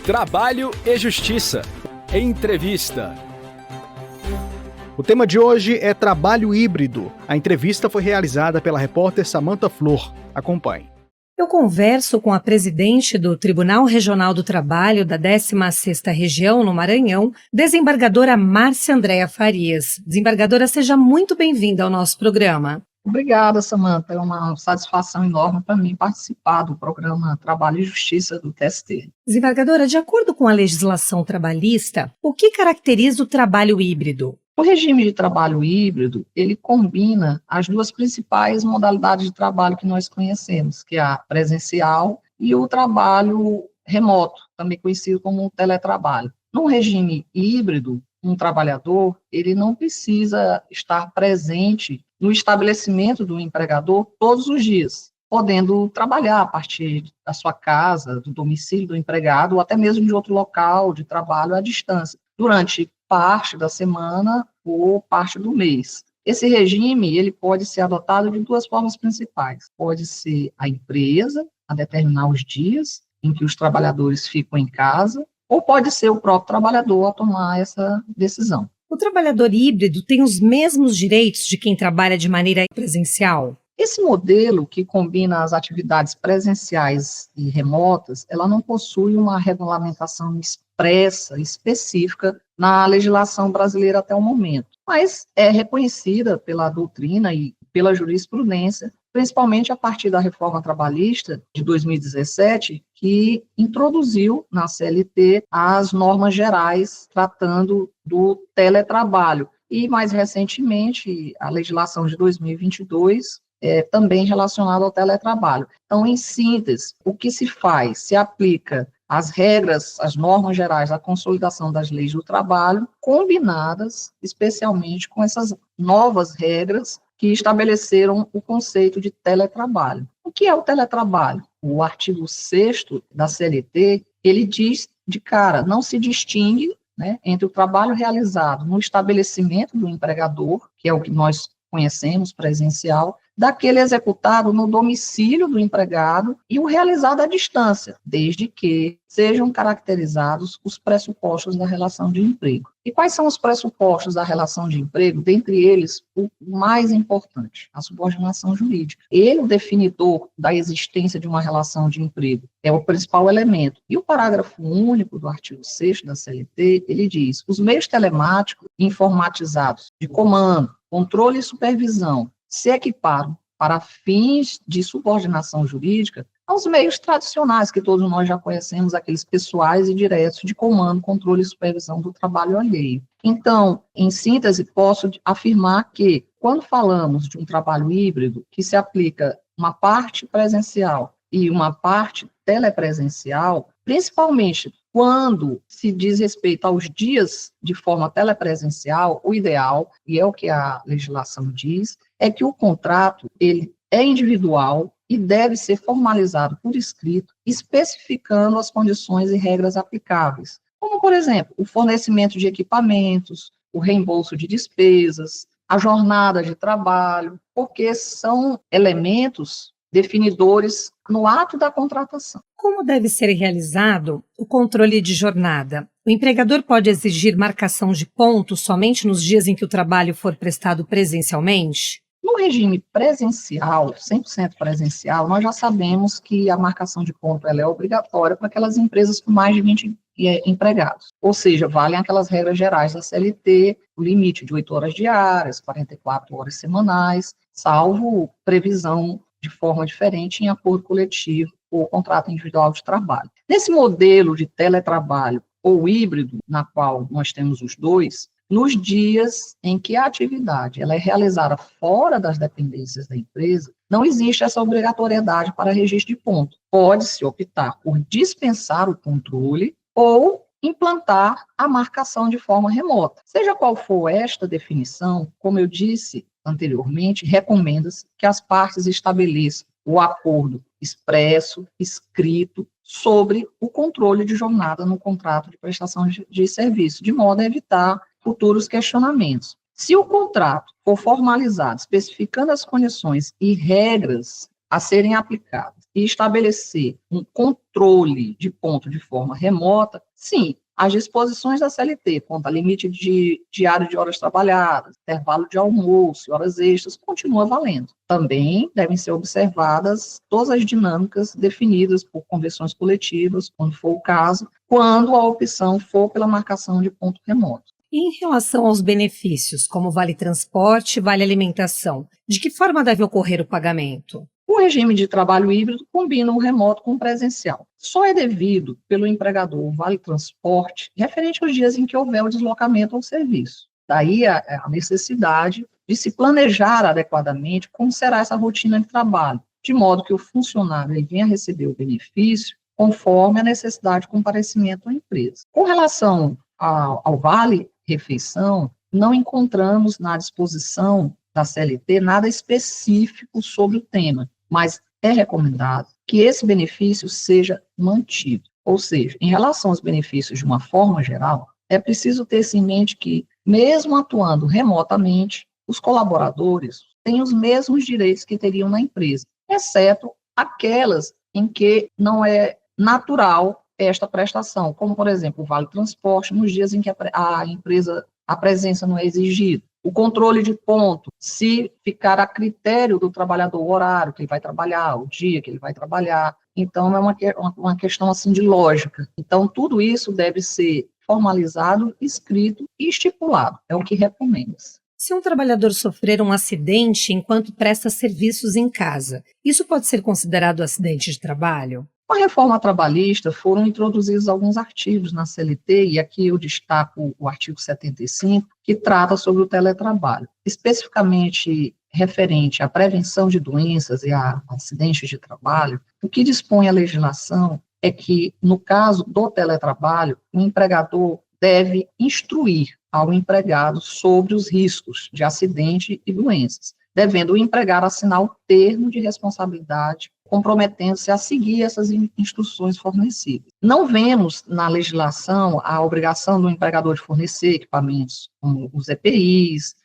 Trabalho e Justiça. Entrevista. O tema de hoje é trabalho híbrido. A entrevista foi realizada pela repórter Samantha Flor. Acompanhe. Eu converso com a presidente do Tribunal Regional do Trabalho da 16ª Região, no Maranhão, desembargadora Márcia Andréa Farias. Desembargadora, seja muito bem-vinda ao nosso programa. Obrigada, Samantha. É uma satisfação enorme para mim participar do programa Trabalho e Justiça do TST. Desembargadora, de acordo com a legislação trabalhista, o que caracteriza o trabalho híbrido? O regime de trabalho híbrido, ele combina as duas principais modalidades de trabalho que nós conhecemos, que é a presencial e o trabalho remoto, também conhecido como teletrabalho. No regime híbrido, um trabalhador, ele não precisa estar presente no estabelecimento do empregador todos os dias, podendo trabalhar a partir da sua casa, do domicílio do empregado, ou até mesmo de outro local de trabalho à distância, durante parte da semana ou parte do mês. Esse regime, ele pode ser adotado de duas formas principais. Pode ser a empresa, a determinar os dias em que os trabalhadores ficam em casa, ou pode ser o próprio trabalhador a tomar essa decisão. O trabalhador híbrido tem os mesmos direitos de quem trabalha de maneira presencial? Esse modelo, que combina as atividades presenciais e remotas, ela não possui uma regulamentação expressa, específica, na legislação brasileira até o momento, mas é reconhecida pela doutrina e pela jurisprudência, principalmente a partir da reforma trabalhista de 2017, que introduziu na CLT as normas gerais tratando do teletrabalho. E, mais recentemente, a legislação de 2022, também relacionada ao teletrabalho. Então, em síntese, o que se faz? Se aplica as regras, as normas gerais da consolidação das leis do trabalho, combinadas especialmente com essas novas regras que estabeleceram o conceito de teletrabalho. O que é o teletrabalho? O artigo 6º da CLT, ele diz de cara, não se distingue, entre o trabalho realizado no estabelecimento do empregador, que é o que nós conhecemos, presencial, daquele executado no domicílio do empregado e o realizado à distância, desde que sejam caracterizados os pressupostos da relação de emprego. E quais são os pressupostos da relação de emprego? Dentre eles, o mais importante, a subordinação jurídica. Ele, o definidor da existência de uma relação de emprego, é o principal elemento. E o parágrafo único do artigo 6º da CLT, ele diz: os meios telemáticos informatizados de comando, controle e supervisão se equiparam para fins de subordinação jurídica aos meios tradicionais que todos nós já conhecemos, aqueles pessoais e diretos de comando, controle e supervisão do trabalho alheio. Então, em síntese, posso afirmar que, quando falamos de um trabalho híbrido, que se aplica uma parte presencial e uma parte telepresencial, principalmente quando se diz respeito aos dias de forma telepresencial, o ideal, e é o que a legislação diz, é que o contrato ele é individual e deve ser formalizado por escrito, especificando as condições e regras aplicáveis, como, por exemplo, o fornecimento de equipamentos, o reembolso de despesas, a jornada de trabalho, porque são elementos definidores no ato da contratação. Como deve ser realizado o controle de jornada? O empregador pode exigir marcação de pontos somente nos dias em que o trabalho for prestado presencialmente? No regime presencial, 100% presencial, nós já sabemos que a marcação de ponto ela é obrigatória para aquelas empresas com mais de 20 empregados. Ou seja, valem aquelas regras gerais da CLT, o limite de 8 horas diárias, 44 horas semanais, salvo previsão de forma diferente em acordo coletivo ou contrato individual de trabalho. Nesse modelo de teletrabalho ou híbrido, na qual nós temos os dois, nos dias em que a atividade ela é realizada fora das dependências da empresa, não existe essa obrigatoriedade para registro de ponto. Pode-se optar por dispensar o controle ou implantar a marcação de forma remota. Seja qual for esta definição, como eu disse anteriormente, recomenda-se que as partes estabeleçam o acordo expresso, escrito, sobre o controle de jornada no contrato de prestação de serviço, de modo a evitar futuros questionamentos. Se o contrato for formalizado, especificando as condições e regras a serem aplicadas e estabelecer um controle de ponto de forma remota, sim, as disposições da CLT, quanto a limite diário de horas trabalhadas, intervalo de almoço, horas extras, continua valendo. Também devem ser observadas todas as dinâmicas definidas por convenções coletivas, quando for o caso, quando a opção for pela marcação de ponto remoto. E em relação aos benefícios, como vale transporte e vale alimentação, de que forma deve ocorrer o pagamento? O regime de trabalho híbrido combina o remoto com o presencial. Só é devido pelo empregador o vale-transporte referente aos dias em que houver o deslocamento ao serviço. Daí a necessidade de se planejar adequadamente como será essa rotina de trabalho, de modo que o funcionário venha receber o benefício conforme a necessidade de comparecimento à empresa. Com relação ao vale-refeição, não encontramos na disposição da CLT nada específico sobre o tema, mas é recomendado que esse benefício seja mantido. Ou seja, em relação aos benefícios de uma forma geral, é preciso ter-se em mente que, mesmo atuando remotamente, os colaboradores têm os mesmos direitos que teriam na empresa, exceto aquelas em que não é natural esta prestação, como, por exemplo, o vale-transporte nos dias em que a presença não é exigida. O controle de ponto, se ficar a critério do trabalhador o horário que ele vai trabalhar, o dia que ele vai trabalhar. Então, é uma questão assim de lógica. Então, tudo isso deve ser formalizado, escrito e estipulado. É o que recomenda-se. Se um trabalhador sofrer um acidente enquanto presta serviços em casa, isso pode ser considerado acidente de trabalho? Com a reforma trabalhista, foram introduzidos alguns artigos na CLT, e aqui eu destaco o artigo 75, que trata sobre o teletrabalho, especificamente referente à prevenção de doenças e a acidentes de trabalho. O que dispõe a legislação é que, no caso do teletrabalho, o empregador deve instruir ao empregado sobre os riscos de acidente e doenças, devendo o empregado assinar o termo de responsabilidade, comprometendo-se a seguir essas instruções fornecidas. Não vemos na legislação a obrigação do empregador de fornecer equipamentos como os EPIs,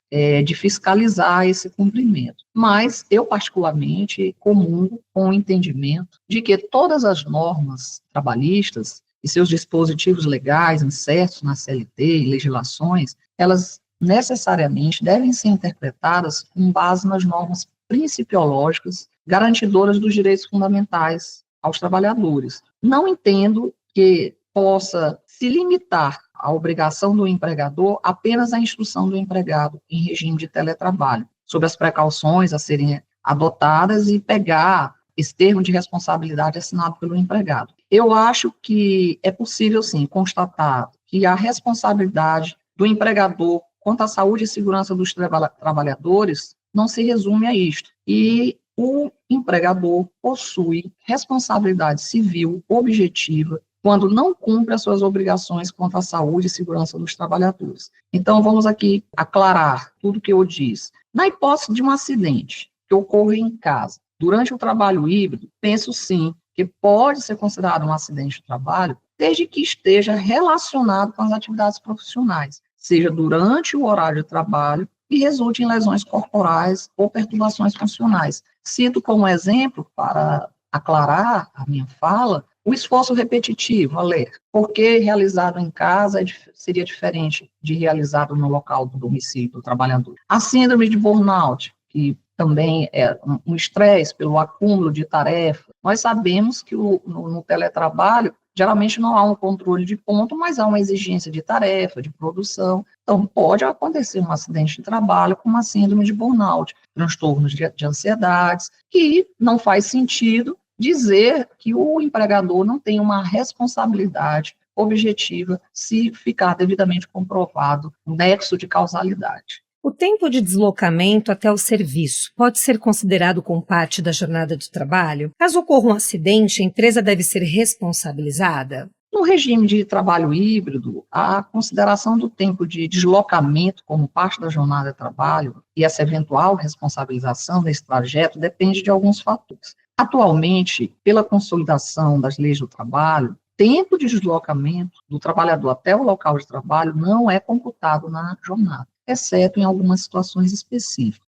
de fiscalizar esse cumprimento. Mas eu, particularmente, comungo com o entendimento de que todas as normas trabalhistas e seus dispositivos legais insertos na CLT e legislações, elas necessariamente devem ser interpretadas com base nas normas principiológicas garantidoras dos direitos fundamentais aos trabalhadores. Não entendo que possa se limitar a obrigação do empregador apenas à instrução do empregado em regime de teletrabalho, sobre as precauções a serem adotadas e pegar esse termo de responsabilidade assinado pelo empregado. Eu acho que é possível, sim, constatar que a responsabilidade do empregador quanto à saúde e segurança dos trabalhadores não se resume a isto. E o empregador possui responsabilidade civil objetiva quando não cumpre as suas obrigações quanto à saúde e segurança dos trabalhadores. Então, vamos aqui aclarar tudo o que eu disse. Na hipótese de um acidente que ocorre em casa, durante o trabalho híbrido, penso sim que pode ser considerado um acidente de trabalho, desde que esteja relacionado com as atividades profissionais, seja durante o horário de trabalho e resulte em lesões corporais ou perturbações funcionais. Cito como exemplo, para aclarar a minha fala, o esforço repetitivo, a ler, porque realizado em casa seria diferente de realizado no local do domicílio do trabalhador. A síndrome de burnout, que também é um estresse pelo acúmulo de tarefas. Nós sabemos que no teletrabalho, geralmente não há um controle de ponto, mas há uma exigência de tarefa, de produção. Então, pode acontecer um acidente de trabalho com uma síndrome de burnout, transtornos de ansiedades, que não faz sentido dizer que o empregador não tem uma responsabilidade objetiva se ficar devidamente comprovado o nexo de causalidade. O tempo de deslocamento até o serviço pode ser considerado como parte da jornada de trabalho? Caso ocorra um acidente, a empresa deve ser responsabilizada? No regime de trabalho híbrido, a consideração do tempo de deslocamento como parte da jornada de trabalho e essa eventual responsabilização desse trajeto depende de alguns fatores. Atualmente, pela consolidação das leis do trabalho, tempo de deslocamento do trabalhador até o local de trabalho não é computado na jornada, exceto em algumas situações específicas.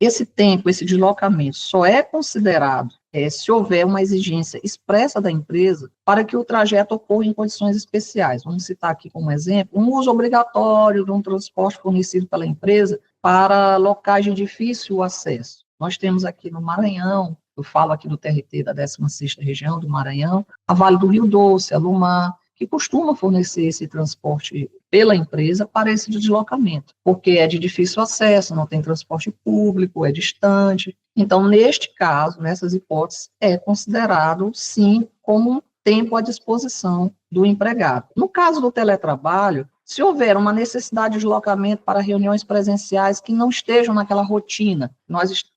esse tempo, esse deslocamento, só é considerado se houver uma exigência expressa da empresa para que o trajeto ocorra em condições especiais. Vamos citar aqui como exemplo, um uso obrigatório de um transporte fornecido pela empresa para locais de difícil acesso. Nós temos aqui no Maranhão, eu falo aqui do TRT da 16ª região do Maranhão, a Vale do Rio Doce, a Lumar, que costuma fornecer esse transporte pela empresa para esse deslocamento, porque é de difícil acesso, não tem transporte público, é distante. Então, neste caso, nessas hipóteses, é considerado, sim, como um tempo à disposição do empregado. No caso do teletrabalho, se houver uma necessidade de deslocamento para reuniões presenciais que não estejam naquela rotina,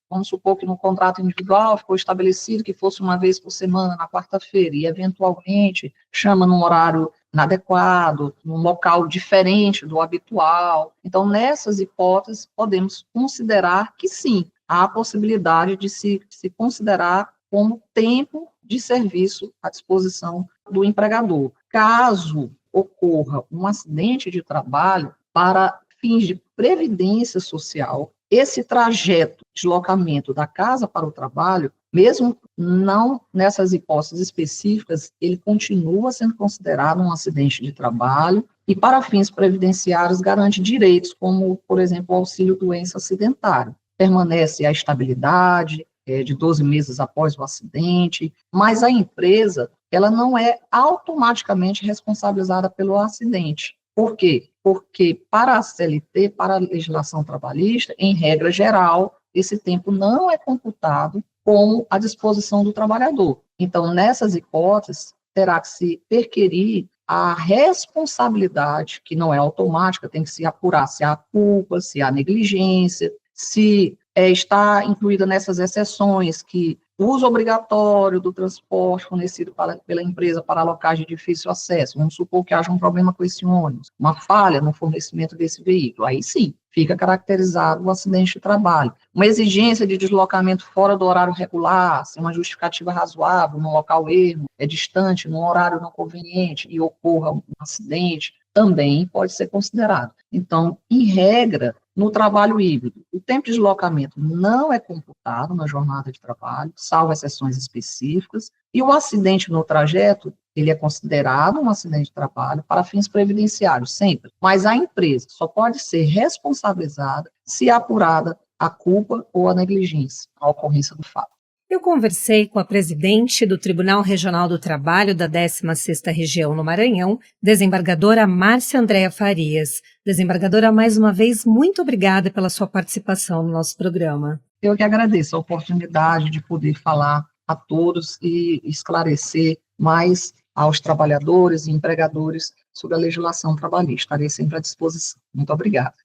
vamos supor que no contrato individual ficou estabelecido que fosse uma vez por semana, na quarta-feira, e eventualmente chama num horário inadequado, num local diferente do habitual. Então, nessas hipóteses, podemos considerar que sim, há a possibilidade de se considerar como tempo de serviço à disposição do empregador. Caso ocorra um acidente de trabalho, para fins de previdência social, esse trajeto, deslocamento da casa para o trabalho, mesmo não nessas hipóteses específicas, ele continua sendo considerado um acidente de trabalho e, para fins previdenciários, garante direitos, como, por exemplo, o auxílio-doença acidentário. Permanece a estabilidade de 12 meses após o acidente, mas a empresa ela não é automaticamente responsabilizada pelo acidente. Por quê? Porque para a CLT, para a legislação trabalhista, em regra geral, esse tempo não é computado como à disposição do trabalhador. Então, nessas hipóteses, terá que se perquirir a responsabilidade, que não é automática, tem que se apurar se há culpa, se há negligência, se está incluída nessas exceções que o uso obrigatório do transporte fornecido pela empresa para locais de difícil acesso, vamos supor que haja um problema com esse ônibus, uma falha no fornecimento desse veículo, aí sim, fica caracterizado o acidente de trabalho. Uma exigência de deslocamento fora do horário regular, sem uma justificativa razoável, num local ermo, distante, num horário não conveniente, e ocorra um acidente, também pode ser considerado. Então, em regra, no trabalho híbrido, o tempo de deslocamento não é computado na jornada de trabalho, salvo exceções específicas, e o acidente no trajeto, ele é considerado um acidente de trabalho para fins previdenciários, sempre. Mas a empresa só pode ser responsabilizada se apurada a culpa ou a negligência, a ocorrência do fato. Eu conversei com a presidente do Tribunal Regional do Trabalho da 16ª Região no Maranhão, desembargadora Márcia Andréa Farias. Desembargadora, mais uma vez, muito obrigada pela sua participação no nosso programa. Eu que agradeço a oportunidade de poder falar a todos e esclarecer mais aos trabalhadores e empregadores sobre a legislação trabalhista. Estarei sempre à disposição. Muito obrigada.